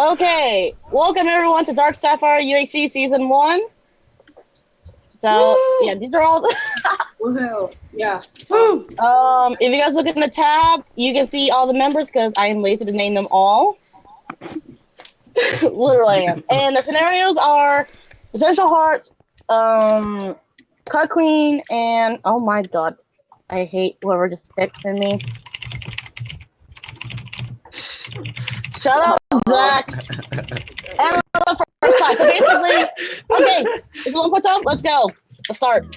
Okay, welcome everyone to Dark Sapphire UHC Season 1. So, Woo! yeah, these are all the... Woohoo! Yeah. Woo! If you guys look in the tab, you can see all the members because I am lazy to name them all. Literally am. And the scenarios are Potential Hearts, CutClean, and oh my god, I hate whoever just texted me. Shut up, Zach. And the first time. So basically, okay, if you want to put up, let's go. Let's start.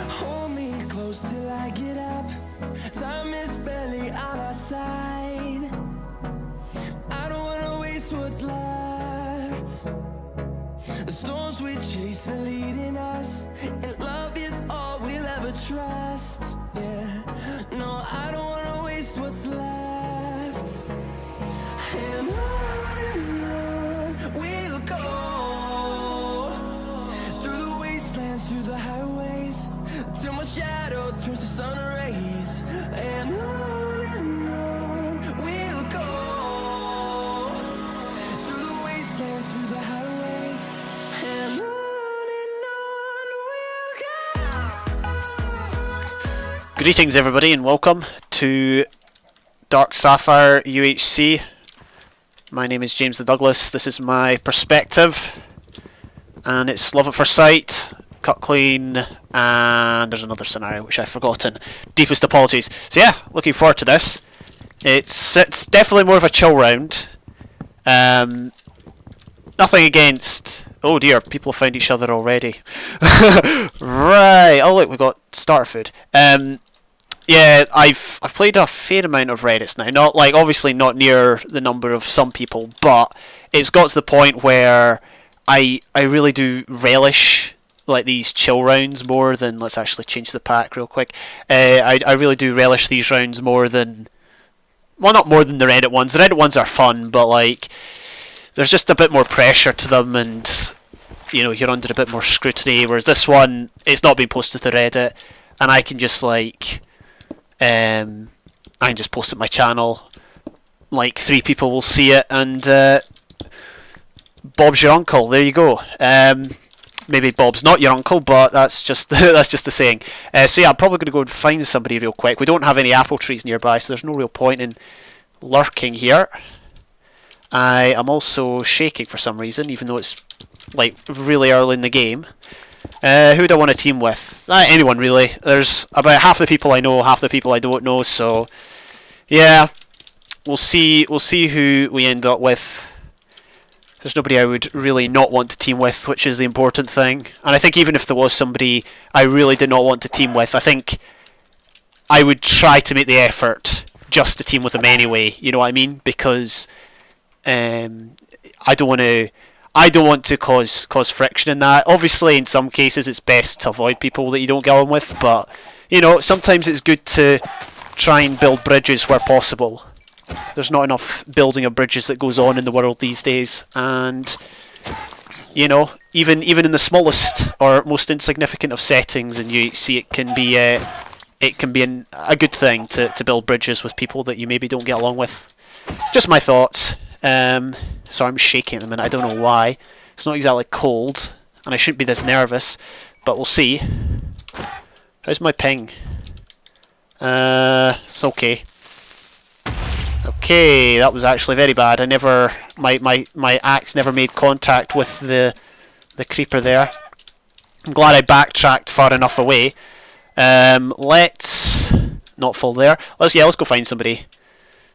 Hold me close till I get up. Time is barely on our side. I don't wanna waste what's left. The storms we chase are leading us, and love is all we'll ever trust. Yeah, no, I don't wanna waste what's left. And on we'll go, through the wastelands, through the highways, till my shadow turns to sun rays. And on we'll go, through the wastelands, through the highways, and on we'll go. Greetings everybody and welcome to Dark Sapphire UHC. My name is JamestheDouglas. This is my perspective, and it's Love at First Sight, CutClean, and there's another scenario which I've forgotten. Deepest apologies. So yeah, looking forward to this. It's definitely more of a chill round. Nothing against... Oh dear, people have found each other already. Right. Oh look, we got starter food. Yeah, I've played a fair amount of Reddits now. Not like obviously not near the number of some people, but it's got to the point where I really do relish like these chill rounds more than... Let's actually change the pack real quick. I really do relish these rounds more than... Well, not more than the Reddit ones. The Reddit ones are fun, but like there's just a bit more pressure to them, and you know, you're under a bit more scrutiny. Whereas this one, it's not been posted to Reddit, and I can just like I can just post it on my channel. Like 3 people will see it, and Bob's your uncle. There you go. Maybe Bob's not your uncle, but that's just that's just a saying. So yeah, I'm probably going to go and find somebody real quick. We don't have any apple trees nearby, so there's no real point in lurking here. I am also shaking for some reason, even though it's like really early in the game. Who do I want to team with? Anyone really. There's about half the people I know, half the people I don't know. So yeah, we'll see. We'll see who we end up with. There's nobody I would really not want to team with, which is the important thing. And I think even if there was somebody I really did not want to team with, I think I would try to make the effort just to team with them anyway. You know what I mean? Because I don't want to cause friction in that. Obviously, in some cases, it's best to avoid people that you don't get on with. But you know, sometimes it's good to try and build bridges where possible. There's not enough building of bridges that goes on in the world these days, and you know, even in the smallest or most insignificant of settings in UHC, it can be a good thing to build bridges with people that you maybe don't get along with. Just my thoughts. So I'm shaking at the minute. I don't know why. It's not exactly cold, and I shouldn't be this nervous, but we'll see. How's my ping? It's okay. Okay, that was actually very bad. My axe never made contact with the creeper there. I'm glad I backtracked far enough away. Let's not fall there. Let's go find somebody.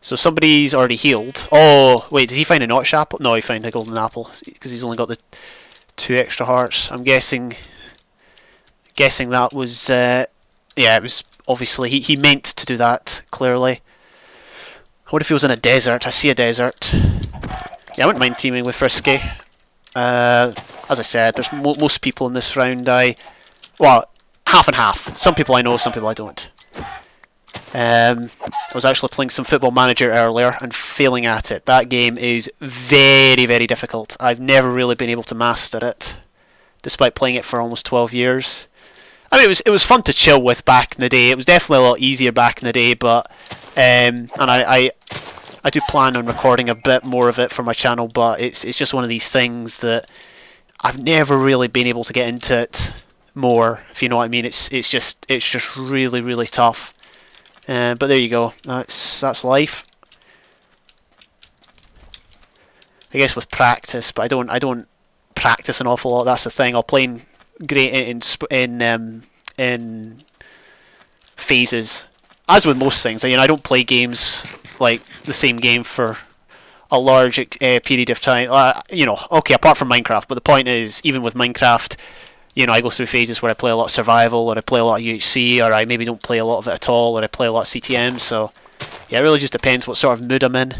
So somebody's already healed. Oh wait, did he find a notch apple? No, he found a golden apple because he's only got the 2 extra hearts. I'm guessing that was yeah, it was obviously he meant to do that clearly. What if he was in a desert? I see a desert. Yeah, I wouldn't mind teaming with Frisky. As I said, there's most people in this round well, half and half. Some people I know, some people I don't. I was actually playing some Football Manager earlier and failing at it. That game is very, very difficult. I've never really been able to master it, despite playing it for almost 12 years. I mean, it was fun to chill with back in the day. It was definitely a lot easier back in the day, but and I do plan on recording a bit more of it for my channel, but it's just one of these things that I've never really been able to get into it more, if you know what I mean. It's just really, really tough. But there you go. That's life. I guess with practice, but I don't practice an awful lot. That's the thing. I'll play great in phases, as with most things. You know, I don't play games like the same game for a large period of time. You know, okay, apart from Minecraft. But the point is, even with Minecraft, you know, I go through phases where I play a lot of survival, or I play a lot of UHC, or I maybe don't play a lot of it at all, or I play a lot of CTM. So yeah, it really just depends what sort of mood I'm in.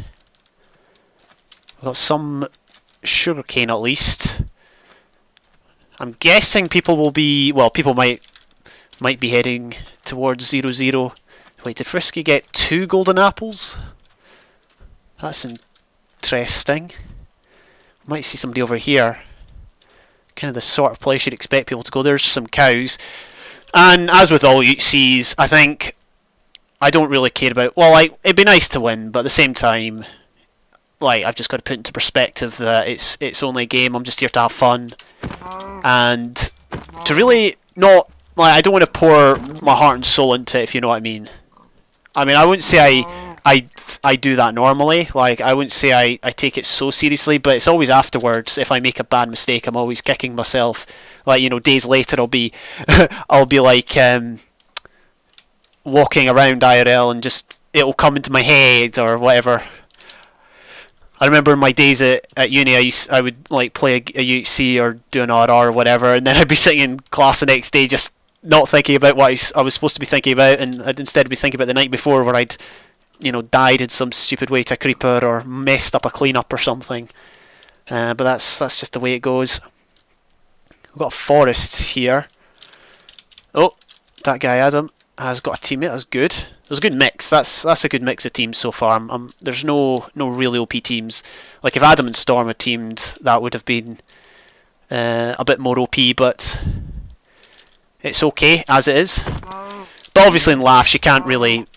I've got some sugarcane at least. I'm guessing people will be, well, people might be heading towards 0-0. Wait, did Frisky get 2 golden apples? That's interesting. Might see somebody over here. Kind of the sort of place you'd expect people to go. There's some cows. And as with all UHCs, I think I don't really care about, well, like, it'd be nice to win, but at the same time, like, I've just got to put into perspective that it's only a game. I'm just here to have fun, and to really not, like, I don't want to pour my heart and soul into it, if you know what I mean. I mean, I wouldn't say I do that normally. Like, I wouldn't say I take it so seriously, but it's always afterwards. If I make a bad mistake, I'm always kicking myself. Like, you know, days later, I'll be like walking around IRL, and just it'll come into my head or whatever. I remember in my days at uni, I would like play a UHC or do an RR or whatever, and then I'd be sitting in class the next day just not thinking about what I was supposed to be thinking about, and I'd instead be thinking about the night before where I'd, you know, died in some stupid way to a creeper or messed up a cleanup or something. But that's just the way it goes. We've got a forest here. Oh, that guy Adam has got a teammate. That's good. There's a good mix. That's a good mix of teams so far. There's no really OP teams. Like if Adam and Storm had teamed, that would have been a bit more OP, but it's okay as it is. But obviously in LAFS you can't really,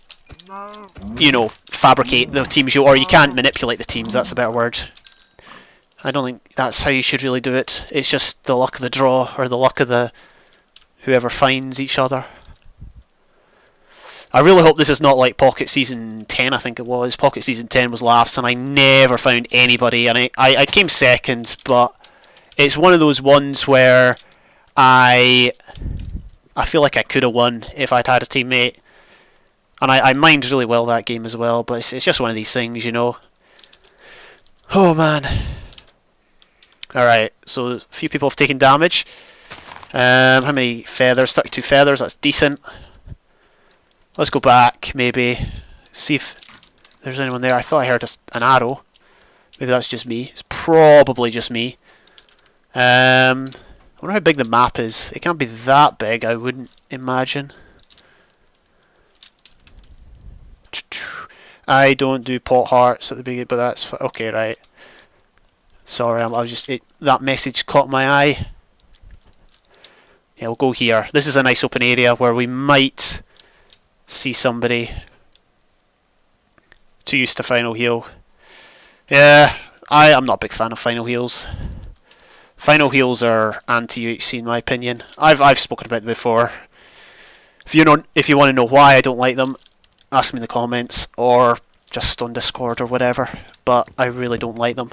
you know, fabricate the teams or you can't manipulate the teams. That's a better word. I don't think that's how you should really do it. It's just the luck of the draw, or the luck of the whoever finds each other. I really hope this is not like Pocket Season 10, I think it was. Pocket Season 10 was LAFS, and I never found anybody, and I came second, but it's one of those ones where I feel like I could have won if I'd had a teammate. And I mined really well that game as well, but it's just one of these things, you know. Oh, man. Alright, so a few people have taken damage. How many feathers? 32 feathers, that's decent. Let's go back, maybe. See if there's anyone there. I thought I heard an arrow. Maybe that's just me. It's probably just me. I wonder how big the map is. It can't be that big, I wouldn't imagine. I don't do pot hearts at the beginning, but that's okay, right. Sorry, I was just that message caught my eye. Yeah, we'll go here. This is a nice open area where we might see somebody. Too used to final heal. Yeah, I'm not a big fan of final heals. Final heals are anti-UHC in my opinion. I've spoken about them before. If you want to know why I don't like them, ask me in the comments or just on Discord or whatever. But I really don't like them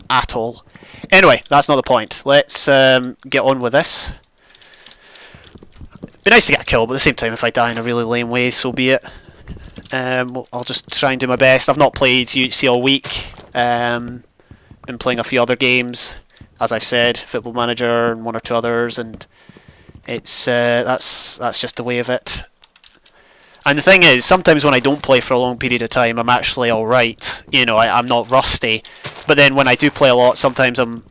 at all. Anyway, that's not the point. Let's get on with this. Be nice to get a kill, but at the same time, if I die in a really lame way, so be it. I'll just try and do my best. I've not played UHC all week. Been playing a few other games, as I've said, Football Manager and one or two others, and it's that's just the way of it. And the thing is, sometimes when I don't play for a long period of time, I'm actually alright. You know, I'm not rusty. But then when I do play a lot, sometimes I'm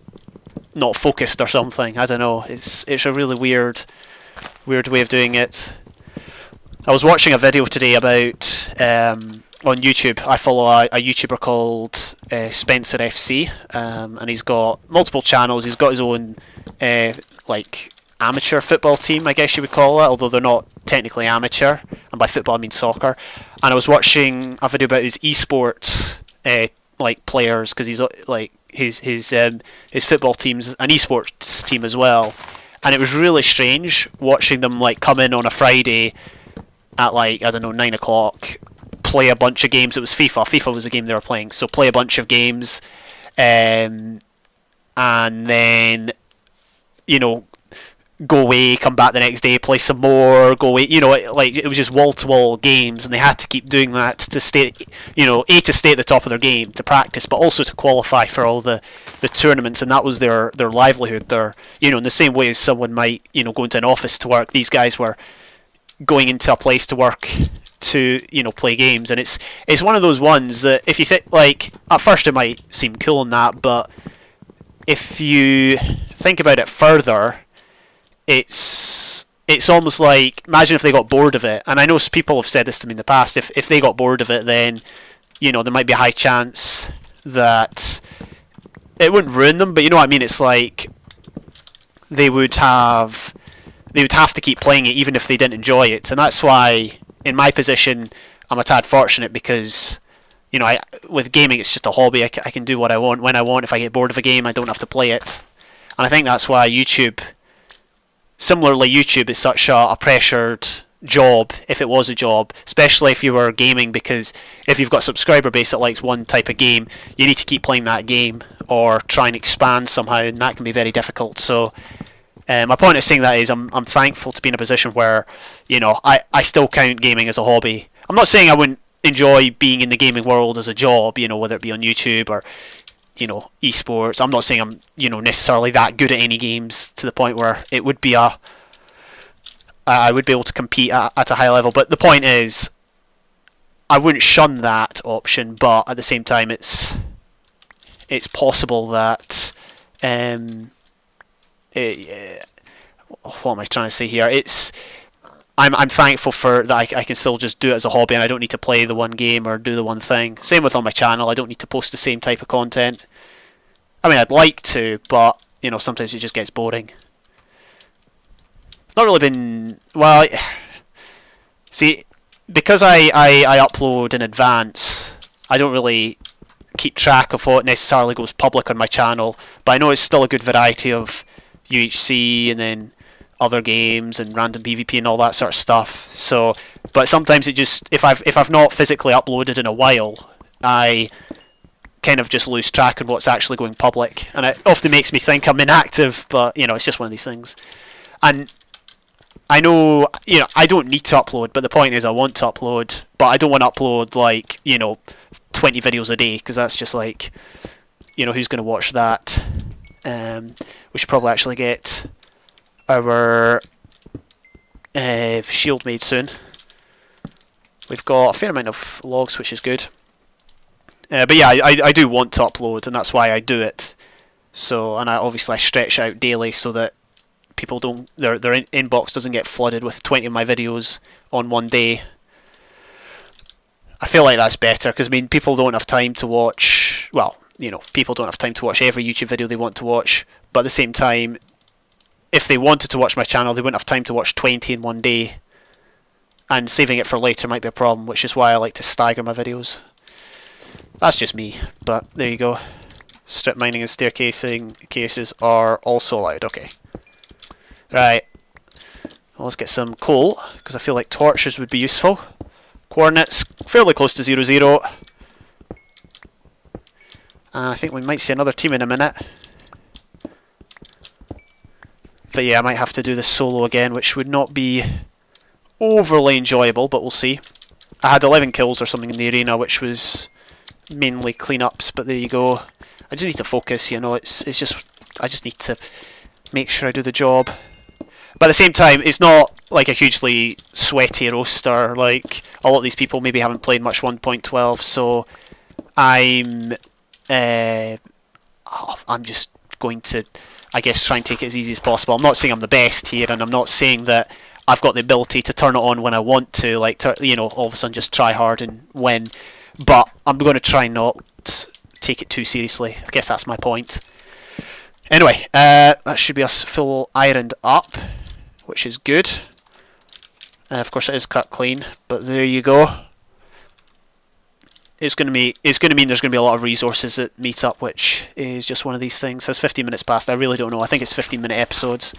not focused or something. I don't know. It's a really weird way of doing it. I was watching a video today about on YouTube. I follow a YouTuber called Spencer FC, and he's got multiple channels. He's got his own like amateur football team, I guess you would call it, although they're not technically amateur, and by football I mean soccer. And I was watching a video about his esports like players, because he's like his football team's an esports team as well, and it was really strange watching them like come in on a Friday at like, I don't know, 9 o'clock, play a bunch of games. It was FIFA was the game they were playing, so play a bunch of games, and then, you know, go away, come back the next day, play some more, go away. You know, it was just wall-to-wall games, and they had to keep doing that to stay, you know, to stay at the top of their game, to practice, but also to qualify for all the tournaments, and that was their livelihood. Their, you know, in the same way as someone might, you know, go into an office to work, these guys were going into a place to work to, you know, play games. And it's one of those ones that, if you think, like, at first it might seem cool and that, but if you think about it further, it's almost like, imagine if they got bored of it. And I know people have said this to me in the past, if they got bored of it, then, you know, there might be a high chance that it wouldn't ruin them, but you know what I mean. It's like they would have to keep playing it even if they didn't enjoy it. And that's why, in my position, I'm a tad fortunate, because, you know, with gaming, it's just a hobby. I can do what I want when I want. If I get bored of a game, I don't have to play it. And I think that's why YouTube is such a pressured job, if it was a job, especially if you were gaming, because if you've got a subscriber base that likes one type of game, you need to keep playing that game or try and expand somehow, and that can be very difficult. So my point of saying that is I'm thankful to be in a position where, you know, I still count gaming as a hobby. I'm not saying I wouldn't enjoy being in the gaming world as a job, you know, whether it be on YouTube or, you know, esports. I'm not saying I'm, you know, necessarily that good at any games to the point where it would be I would be able to compete at a high level. But the point is, I wouldn't shun that option, but at the same time, it's possible that what am I trying to say here? I'm thankful for that I can still just do it as a hobby, and I don't need to play the one game or do the one thing. Same with on my channel, I don't need to post the same type of content. I mean, I'd like to, but, you know, sometimes it just gets boring. Not really been, well, see, because I upload in advance, I don't really keep track of what necessarily goes public on my channel, but I know it's still a good variety of UHC and then other games and random PvP and all that sort of stuff. So, but sometimes it just, if I've not physically uploaded in a while, I kind of just lose track of what's actually going public, and it often makes me think I'm inactive. But, you know, it's just one of these things. And I know, you know, I don't need to upload, but the point is I want to upload, but I don't want to upload, like, you know, 20 videos a day, because that's just like, you know, who's going to watch that? We should probably actually get our shield made soon. We've got a fair amount of logs, which is good. But yeah, I do want to upload, and that's why I do it. So, and I stretch out daily so that people don't, their inbox doesn't get flooded with 20 of my videos on one day. I feel like that's better, because, I mean, people don't have time to watch, well, you know, people don't have time to watch every YouTube video they want to watch, but at the same time, if they wanted to watch my channel, they wouldn't have time to watch 20 in one day, and saving it for later might be a problem, which is why I like to stagger my videos. That's just me, but there you go. Strip mining and staircasing cases are also allowed. Okay. Right. Well, let's get some coal, because I feel like torches would be useful. Coordinates fairly close to 0, 0. And I think we might see another team in a minute. But yeah, I might have to do this solo again, which would not be overly enjoyable, but we'll see. I had 11 kills or something in the arena, which was mainly cleanups, but there you go. I just need to focus, you know, it's just, I just need to make sure I do the job. But at the same time, it's not like a hugely sweaty roster. Like, a lot of these people maybe haven't played much 1.12, so I'm just going to, I guess, try and take it as easy as possible. I'm not saying I'm the best here, and I'm not saying that I've got the ability to turn it on when I want to, like, you know, all of a sudden just try hard and win. But I'm going to try not take it too seriously. I guess that's my point. Anyway, that should be us full ironed up, which is good. Of course, it is cut clean, but there you go. It's going to mean there's going to be a lot of resources that meet up, which is just one of these things. It says 15 minutes past. I really don't know. I think it's 15-minute episodes.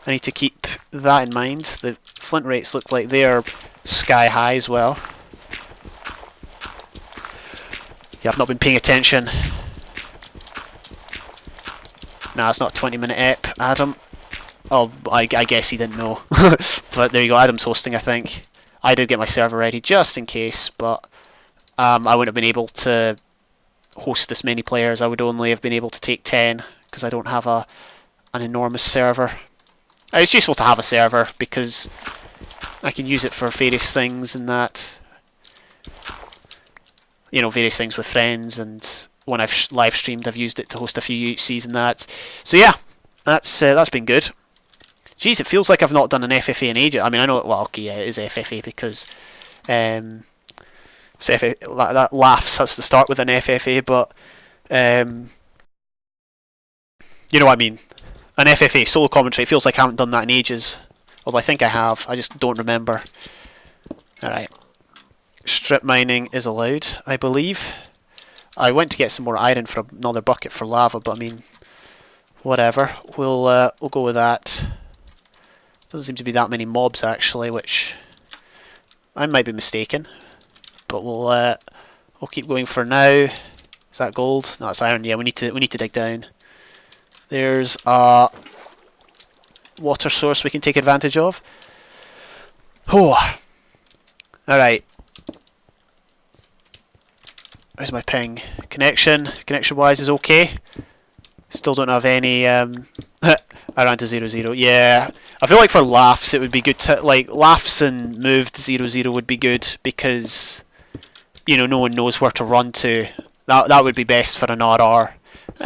I need to keep that in mind. The flint rates look like they're sky high as well. Yeah, I've not been paying attention. Nah, it's not a 20-minute ep, Adam. Oh, I guess he didn't know. But there you go, Adam's hosting, I think. I did get my server ready just in case, but I wouldn't have been able to host this many players. I would only have been able to take 10 because I don't have an enormous server. It's useful to have a server because I can use it for various things and that. You know, various things with friends, and when I've live streamed, I've used it to host a few UHCs and that. So yeah, that's been good. Jeez, it feels like I've not done an FFA in ages. I mean, I know, well, okay, yeah, it is FFA because that LAFS has to start with an FFA, but you know what I mean. An FFA, solo commentary, it feels like I haven't done that in ages. Although I think I have, I just don't remember. Alright. Strip mining is allowed, I believe. I went to get some more iron for another bucket for lava, but I mean, whatever. We'll go with that. Doesn't seem to be that many mobs actually, which I might be mistaken. But we'll keep going for now. Is that gold? No, it's iron. Yeah, we need to dig down. There's a water source we can take advantage of. Oh, all right. Where's my ping? Connection-wise is okay. Still don't have any. I ran to 0-0. Yeah, I feel like for LAFS it would be good to LAFS and moved 0-0 would be good because you know no one knows where to run to. That would be best for an RR.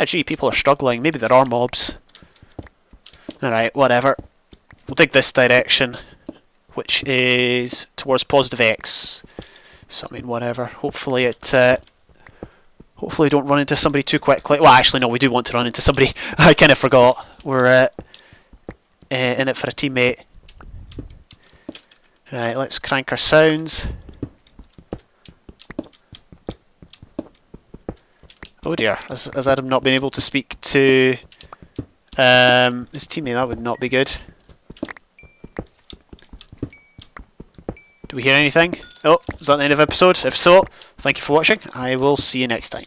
Gee, people are struggling. Maybe there are mobs. All right, whatever. We'll dig this direction, which is towards positive X. So I mean, whatever. Hopefully it. Hopefully don't run into somebody too quickly. Well, actually, no, we do want to run into somebody. I kind of forgot. We're in it for a teammate. Right, let's crank our sounds. Oh dear, has Adam not been able to speak to his teammate? That would not be good. Do we hear anything? Oh, is that the end of the episode? If so, thank you for watching. I will see you next time.